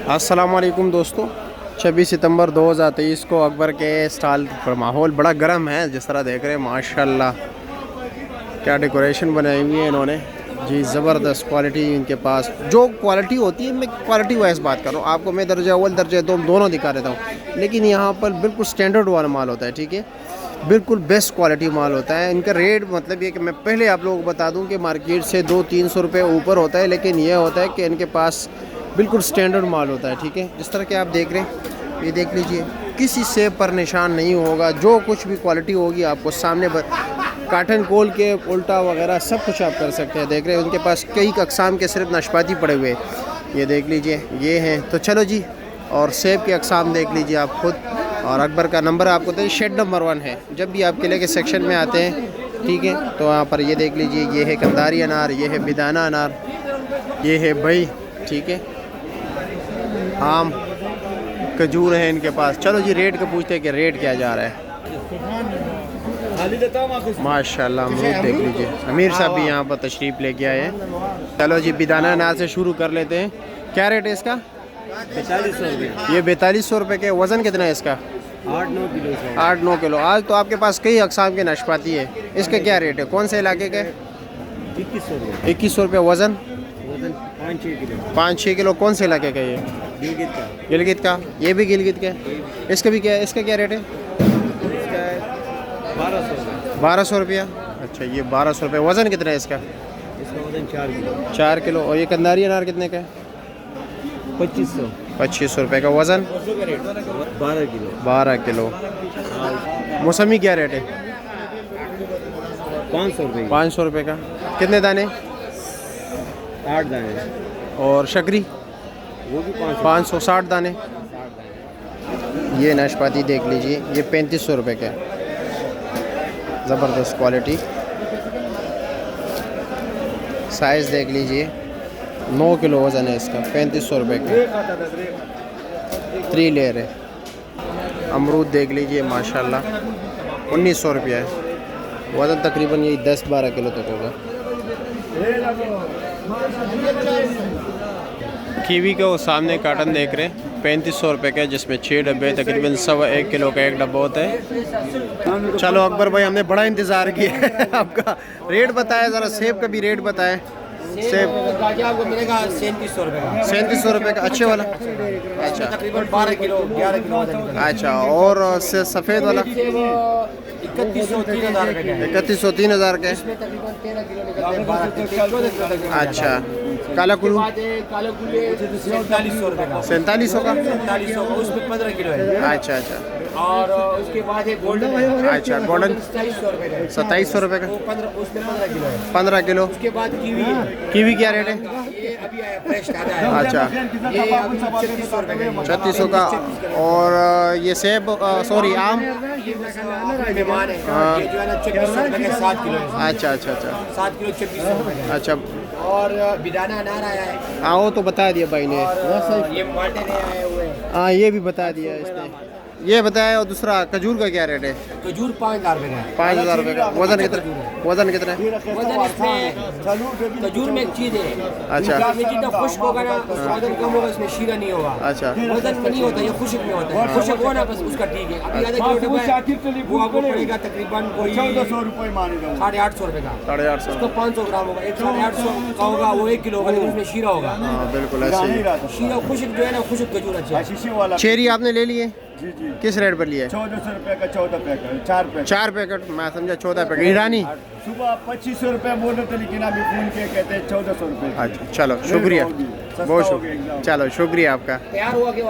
अस्सलामुअलैकुम दोस्तों, 26 सितंबर 2023 को अकबर के स्टॉल पर माहौल बड़ा गर्म है। जिस तरह देख रहे हैं माशाल्लाह क्या डेकोरेशन बनाई हुई है इन्होंने जी, ज़बरदस्त क्वालिटी इनके पास। जो क्वालिटी होती है, मैं क्वालिटी वाइज बात कर रहा हूँ आपको, मैं दर्जा अव्वल दर्जा दोनों दिखा देता हूँ, लेकिन यहाँ पर बिल्कुल स्टैंडर्ड वाला माल होता है। ठीक है, बिल्कुल बेस्ट क्वालिटी माल होता है। इनका रेट मतलब ये कि मैं पहले आप लोगों को बता दूं कि मार्केट से 200-300 रुपये ऊपर होता है, लेकिन ये होता है कि इनके पास बिल्कुल स्टैंडर्ड माल होता है। ठीक है, जिस तरह के आप देख रहे हैं, ये देख लीजिए, किसी सेब पर निशान नहीं होगा। जो कुछ भी क्वालिटी होगी आपको सामने काटन खोल के उल्टा वगैरह सब कुछ आप कर सकते हैं। देख रहे हैं उनके पास कई अकसाम के सिर्फ नाशपाती पड़े हुए हैं, ये देख लीजिए, ये हैं। तो चलो जी, और सेब के अकसाम देख लीजिए आप खुद। और अकबर का नंबर आपको तो शेड नंबर 1 है। जब भी आप किले के सेक्शन में आते हैं, ठीक है, तो वहाँ पर ये देख लीजिए, ये है कंधारी अनार, ये है बिदाना अनार, ये है बई, ठीक है, आम, खजूर है इनके पास। चलो जी, रेट का पूछते हैं कि रेट क्या जा रहा है। माशाल्लाह अमरूद देख लीजिए, अमीर साहब भी यहाँ पर तशरीफ़ लेके आए हैं। चलो जी, बिदाना अनार से शुरू कर लेते हैं। क्या रेट है इसका? 4500 रुपये। ये 4200 रुपये के। वज़न कितना है इसका? 8-9 किलो। 8-9 किलो। आज तो आपके पास कई अकसाम के नाशपाती है। इसका क्या रेट है? कौन से इलाके का? 2100 रुपये। 2100 रुपये। वज़न 5-6 किलो। 5-6 किलो। कौन से इलाके का ये? गिलगित का। गिलगित का। ये भी गिलगित का है। इसका भी क्या है? इसका क्या रेट है? इसका 1200 रुपये। 1200 रुपया। अच्छा, ये 1200 रुपये। वज़न कितना है इसका? इसका वजन 4 किलो। 4 किलो। और ये कंधारी अनार कितने का है? 2500। 2500 रुपये का। वज़न 12 किलो। 12 किलो। मौसमी क्या रेट है? 500 रुपये। 500 रुपये का। कितने दाने? 8 दाने। और शकरी? वो भी 500। 560 दाने। ये नाशपाती देख लीजिए, ये 3500 रुपये का है। ज़बरदस्त क्वालिटी। साइज़ देख लीजिए, 9 किलो वज़न है इसका, 3500 रुपये का। 3 लेयर है। अमरूद देख लीजिए माशाल्लाह, 1900 रुपया है। वज़न तकरीबन यही 10-12 किलो तक होगा। कीवी का वो सामने कार्टन देख रहे हैं, 3500 रुपये का, जिसमें 6 डब्बे, तकरीबन 1.25 किलो का एक डब्बा होता है। चलो अकबर भाई, हमने बड़ा इंतज़ार किया है आपका। रेट बताया ज़रा, सेब का भी रेट बताएं। सेब आपको मिलेगा 3700 रुपये का। 3700 रुपये का। अच्छे वाला? अच्छा, तकरीबन 12 किलो 11 किलो। अच्छा, और सफ़ेद वाला? 3100-3000 रुपये का। 3100-3000 का। अच्छा, काला कुल्लू? 4700 रुपये का। 4700 का। 4700, उसमें 15 किलो है। अच्छा अच्छा। और उसके बाद है गोल्डन है। अच्छा, गोल्डन 2700 रुपये का। 2700 रुपये का। वो 15, उसमें 15 किलो है। 15 किलो। उसके बाद कीवी है। कीवी क्या रेट है? ये अभी आया फ्रेश ताजा है। अच्छा, ये अभी 3600 रुपये का। 3600 का। और ये सेब, सॉरी, आम? मेहमान है, ये जो है ना 2600 रुपये का 7 किलो है। अच्छा अच्छा अच्छा 7 किलो 2600 रुपये का। अच्छा। और बिदाना अनार आया है। आओ तो बता दिया भाई ने। और ये माल्टे नए आए हुए हैं। हाँ, ये भी बता दिया इसने। ये बताया। और दूसरा खजूर का क्या रेट है? खजूर 5000 रुपये का है। 5000 रुपये का। वज़न कितना? वज़न कितना है? वजन इसमें खजूर में एक चीज़ है। अच्छा। ये जितना खुश्क होगा ना, उसका वजन कम होगा, इसमें शीरा नहीं होगा। अच्छा। वजन में नहीं होता, ये खुश्क में होता है। खुश्क हो ना, बस उसका ठीक है। अभी आधा किलो डब्बा है, वो आपको पड़ेगा तकरीबन कोई 1400 रुपये मान लो। 850 रुपये का। 850। तो 500 ग्राम होगा। एक 850 का होगा, वो 1 किलो होगा, लेकिन उसमें शीरा होगा। हाँ बिल्कुल ऐसे ही। शीरा खुश्क जो है ना, खुश्क खजूर अच्छा है। शीशी वाला। चेरी आपने ले लिए? जी जी। किस रेट पर लिया? 1400 रुपये का 14 पैकेट, 4 पैकेट। 4 पैकेट। मैं समझा 14 पैकेट। ईरानी? सुबह 2500 रुपये बोल रहे थे, लेकिन अभी फोन किए कहते हैं 1400 रुपये। अच्छा, चलो शुक्रिया, बहुत शुक्रिया। चलो शुक्रिया आपका। तैयार हुआ के